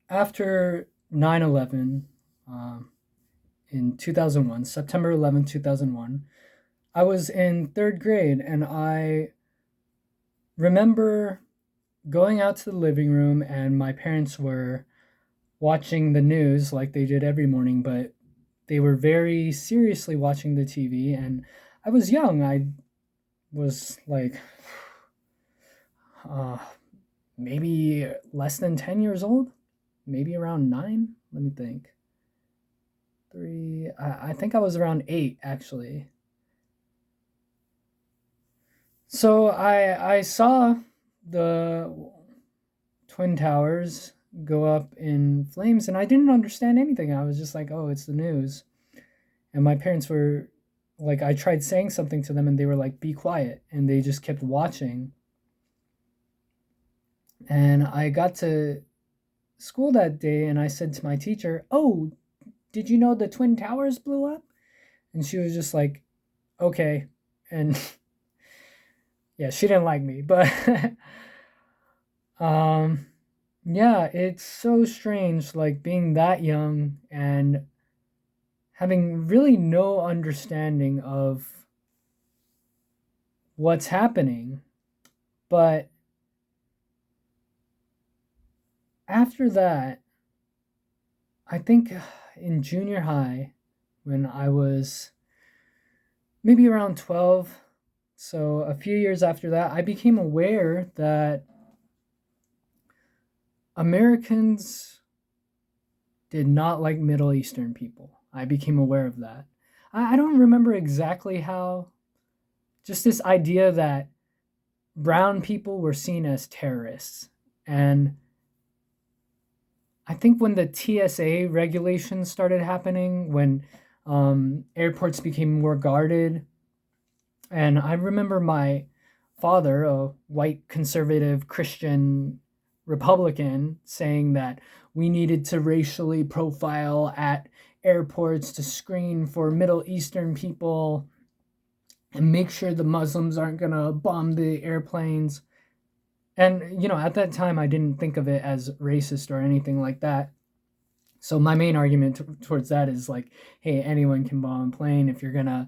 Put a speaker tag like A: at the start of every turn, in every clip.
A: after 9/11, um, in 2001, September 11th, 2001, I was in third grade and I remember going out to the living room and my parents were watching the news like they did every morning, but they were very seriously watching the TV. And I was young. I was like uh, maybe less than 10 years old, maybe around 9. Let me think. Three, I think I was around 8 actually. So I saw the Twin Towers go up in flames and I didn't understand anything. I was just like, oh, it's the news. And my parents were like, I tried saying something to them and they were like, be quiet. And they just kept watching. And I got to school that day and I said to my teacher, oh, did you know the Twin Towers blew up? And she was just like, okay. And yeah, she didn't like me. But um, yeah, it's so strange, like being that young and having really no understanding of what's happening. But after that, I think in junior high, when I was maybe around 12, so a few years after that, I became aware that Americans did not like Middle Eastern people. I became aware of that. I don't remember exactly how, just this idea that brown people were seen as terrorists. And I think when the TSA regulations started happening, when airports became more guarded, and I remember my father, a white conservative Christian Republican, saying that we needed to racially profile at airports to screen for Middle Eastern people and make sure the Muslims aren't going to bomb the airplanes. And, at that time, I didn't think of it as racist or anything like that. So my main argument towards that is like, hey, anyone can bomb a plane if you're going to,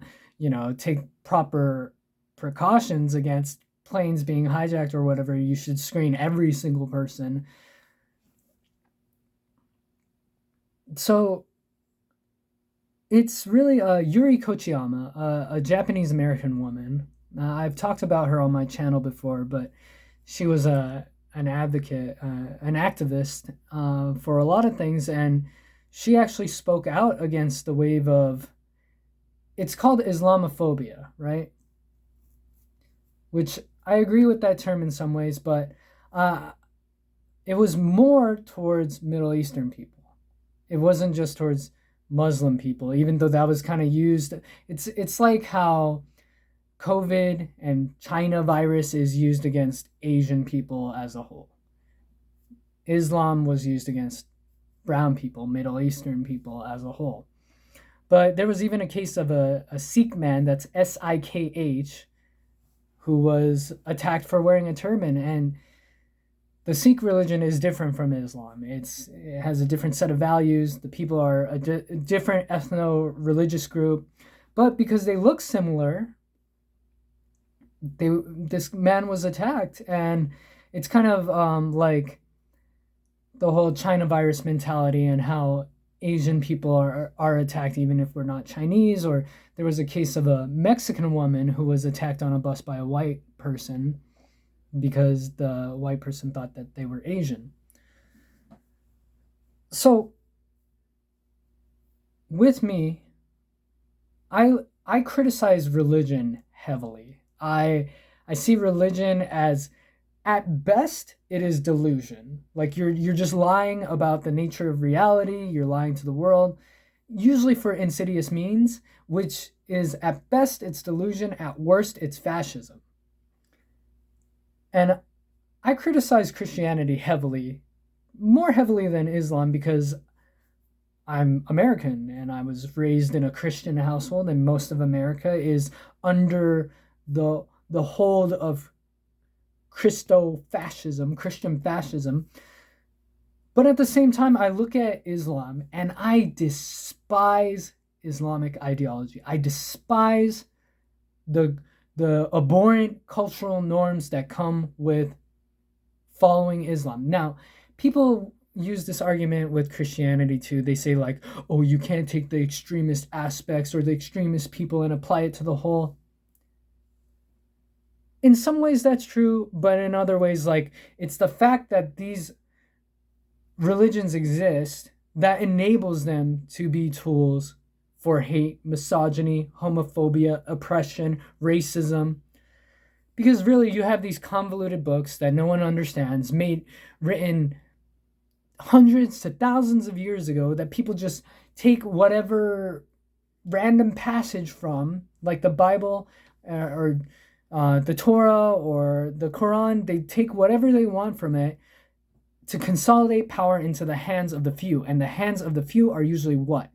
A: take proper precautions against planes being hijacked or whatever. You should screen every single person. So it's really Yuri Kochiyama, a Japanese American woman. I've talked about her on my channel before, but she was an advocate, an activist for a lot of things, and she actually spoke out against the wave of, it's called Islamophobia, right? Which I agree with that term in some ways, but uh, it was more towards Middle Eastern people. It wasn't just towards Muslim people, even though that was kind of used. It's like how COVID and China virus is used against Asian people as a whole. Islam was used against brown people, Middle Eastern people as a whole. But there was even a case of a Sikh man, that's Sikh, who was attacked for wearing a turban. And the Sikh religion is different from Islam. It has a different set of values. The people are a different ethno-religious group. But because they look similar, this man was attacked. And it's kind of like the whole China virus mentality and how Asian people are attacked even if we're not Chinese. Or there was a case of a Mexican woman who was attacked on a bus by a white person because the white person thought that they were Asian. So with me, I criticize religion heavily. I see religion as, at best, it is delusion. Like you're just lying about the nature of reality, you're lying to the world, usually for insidious means, which is, at best it's delusion, at worst it's fascism. And I criticize Christianity heavily, more heavily than Islam, because I'm American and I was raised in a Christian household, and most of America is under the hold of Christo-fascism, Christian fascism. But at the same time, I look at Islam and I despise Islamic ideology. I despise the abhorrent cultural norms that come with following Islam. Now, people use this argument with Christianity too. They say like, "Oh, you can't take the extremist aspects or the extremist people and apply it to the whole." In some ways that's true, but in other ways like it's the fact that these religions exist that enables them to be tools for hate, misogyny, homophobia, oppression, racism. Because really, you have these convoluted books that no one understands, written hundreds to thousands of years ago, that people just take whatever random passage from, like the Bible or the Torah or the Quran. They take whatever they want from it to consolidate power into the hands of the few. And the hands of the few are usually what?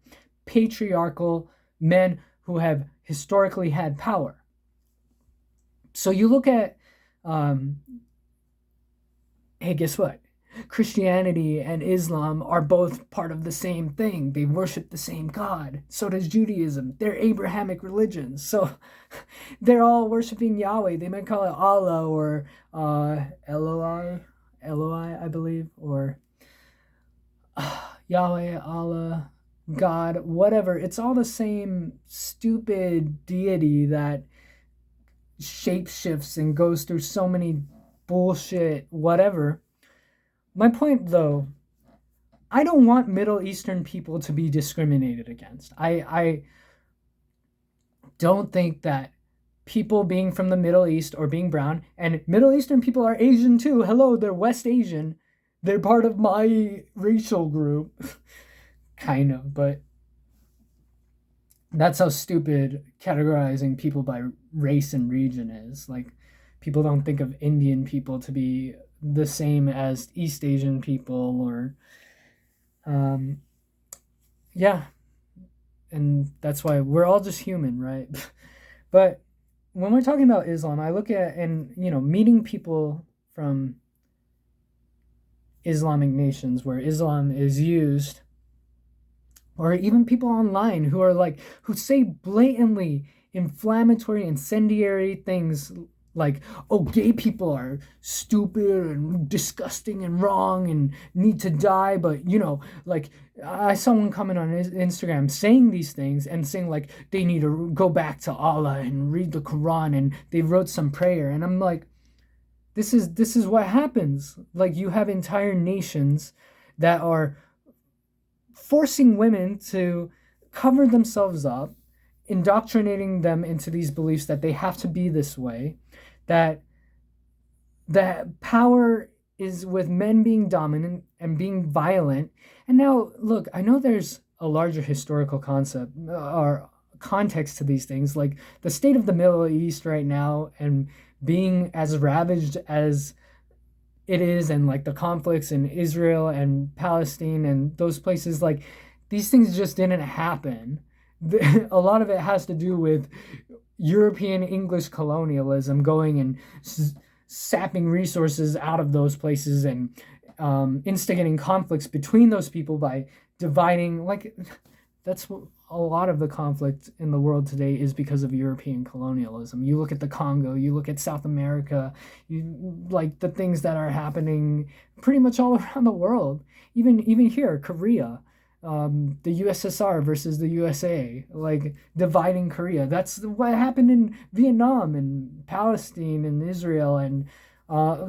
A: Patriarchal men who have historically had power. So you look at, hey, guess what? Christianity and Islam are both part of the same thing. They worship the same God. So does Judaism. They're Abrahamic religions. So they're all worshiping Yahweh. They might call it Allah or Eloi, I believe, or Yahweh, Allah, God, whatever. It's all the same stupid deity that shapeshifts and goes through so many bullshit, whatever. My point, though, I don't want Middle Eastern people to be discriminated against. I don't think that people being from the Middle East or being brown, and Middle Eastern people are Asian too. Hello, they're West Asian. They're part of my racial group. Kind of, but that's how stupid categorizing people by race and region is. Like, people don't think of Indian people to be the same as East Asian people or, yeah. And that's why we're all just human, right? But when we're talking about Islam, I look at, and, meeting people from Islamic nations where Islam is used, or even people online who say blatantly inflammatory, incendiary things like, "Oh, gay people are stupid and disgusting and wrong and need to die." But, like, I saw one comment on Instagram saying these things and saying, like, they need to go back to Allah and read the Quran, and they wrote some prayer. And I'm like, this is what happens. Like, you have entire nations that are forcing women to cover themselves up, indoctrinating them into these beliefs that they have to be this way, that power is with men being dominant and being violent. And now, look, I know there's a larger historical concept or context to these things, like the state of the Middle East right now and being as ravaged as it is, and like the conflicts in Israel and Palestine and those places, like, these things just didn't happen. A lot of it has to do with European English colonialism going and sapping resources out of those places and instigating conflicts between those people by dividing. Like, that's a lot of the conflict in the world today is because of European colonialism. You look at the Congo, you look at South America, like the things that are happening pretty much all around the world. Even here, Korea, the USSR versus the USA, like dividing Korea. That's what happened in Vietnam and Palestine and Israel and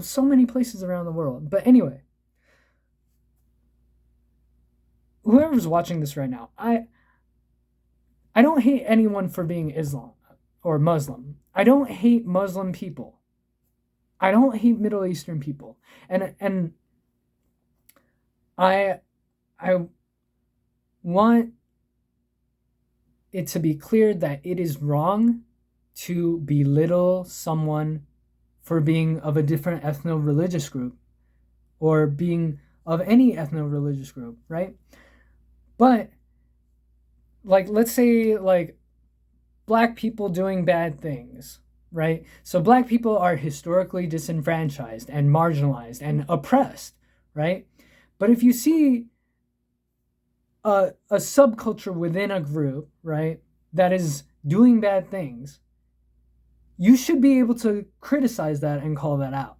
A: so many places around the world. But anyway, whoever's watching this right now, I don't hate anyone for being Islam or Muslim. I don't hate Muslim people. I don't hate Middle Eastern people. And I want it to be clear that it is wrong to belittle someone for being of a different ethno-religious group or being of any ethno-religious group, right? But, like, let's say, like, black people doing bad things, right? So black people are historically disenfranchised and marginalized and oppressed, right? But if you see a subculture within a group, right, that is doing bad things, you should be able to criticize that and call that out.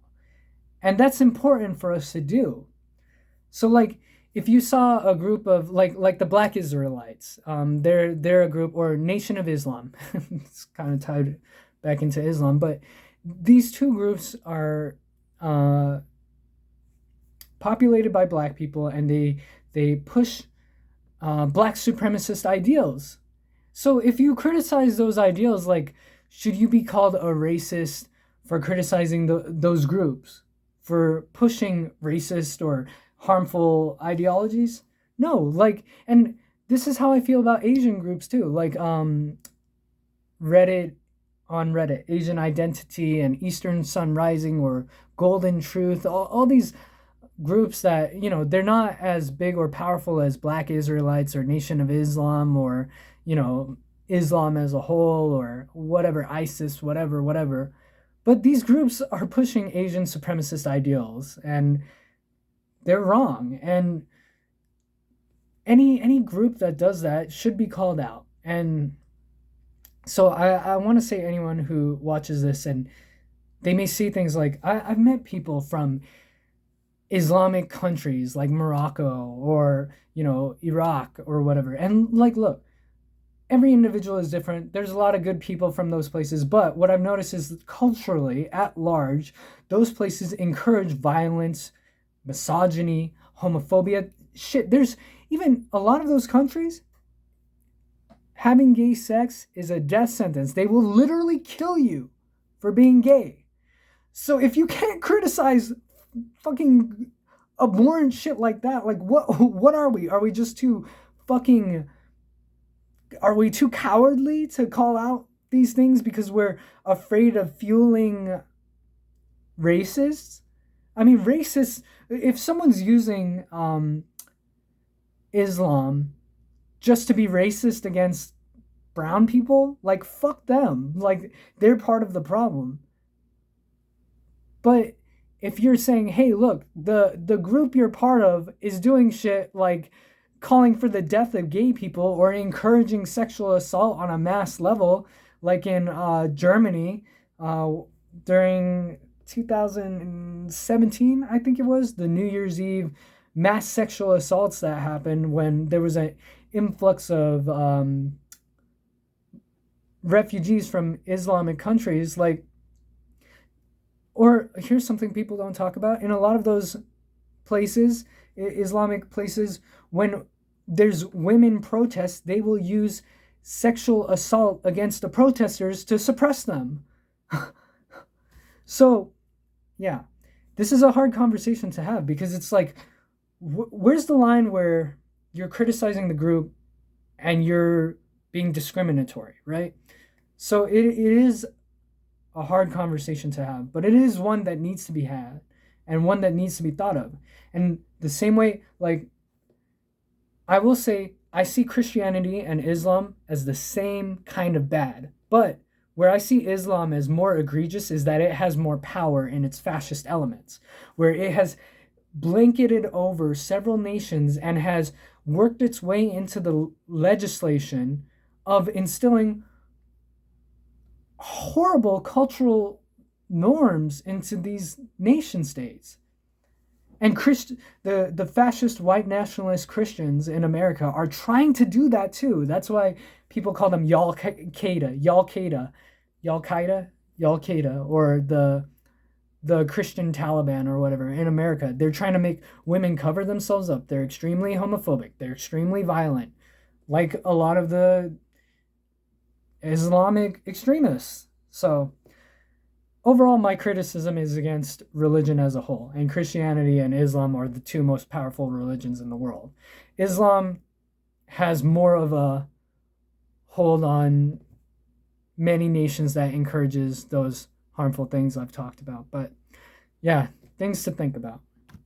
A: And that's important for us to do. So like if you saw a group of like the Black Israelites, they're a group, or Nation of Islam. It's kind of tied back into Islam, but these two groups are uh, populated by black people, and they push black supremacist ideals. So if you criticize those ideals, like, should you be called a racist for criticizing those groups, for pushing racist or harmful ideologies? No, like, and this is how I feel about Asian groups too. Like Reddit, on Reddit, Asian Identity and Eastern Sun Rising or Golden Truth, all these groups that, they're not as big or powerful as Black Israelites or Nation of Islam or, Islam as a whole, or whatever, ISIS, whatever. But these groups are pushing Asian supremacist ideals, and they're wrong. And any group that does that should be called out. And so I want to say, anyone who watches this and they may see things like, I've met people from Islamic countries like Morocco or, Iraq or whatever. And like, look, every individual is different. There's a lot of good people from those places. But what I've noticed is that culturally, at large, those places encourage violence, misogyny, homophobia. Shit, there's even a lot of those countries, having gay sex is a death sentence. They will literally kill you for being gay. So if you can't criticize fucking abhorrent shit like that, like what are we? Are we just too fucking... Are we too cowardly to call out these things because we're afraid of fueling racists? I mean, racists, if someone's using Islam just to be racist against brown people, like, fuck them. Like, they're part of the problem. But if you're saying, hey, look, the group you're part of is doing shit like calling for the death of gay people or encouraging sexual assault on a mass level, like in Germany during 2017, I think it was, the New Year's Eve mass sexual assaults that happened when there was an influx of refugees from Islamic countries. Like, or here's something people don't talk about. In a lot of those places, Islamic places, when there's women protests, they will use sexual assault against the protesters to suppress them. So, yeah, this is a hard conversation to have, because it's like, where's the line where you're criticizing the group and you're being discriminatory, right? So it is a hard conversation to have, but it is one that needs to be had and one that needs to be thought of. And the same way, like, I will say, I see Christianity and Islam as the same kind of bad, but where I see Islam as more egregious is that it has more power in its fascist elements, where it has blanketed over several nations and has worked its way into the legislation of instilling horrible cultural norms into these nation states. And the fascist white nationalist Christians in America are trying to do that too. That's why people call them Al-Qaeda, or the Christian Taliban or whatever in America. They're trying to make women cover themselves up. They're extremely homophobic. They're extremely violent, like a lot of the Islamic extremists. So overall, my criticism is against religion as a whole, and Christianity and Islam are the two most powerful religions in the world. Islam has more of a hold on many nations that encourages those harmful things I've talked about. But yeah, things to think about.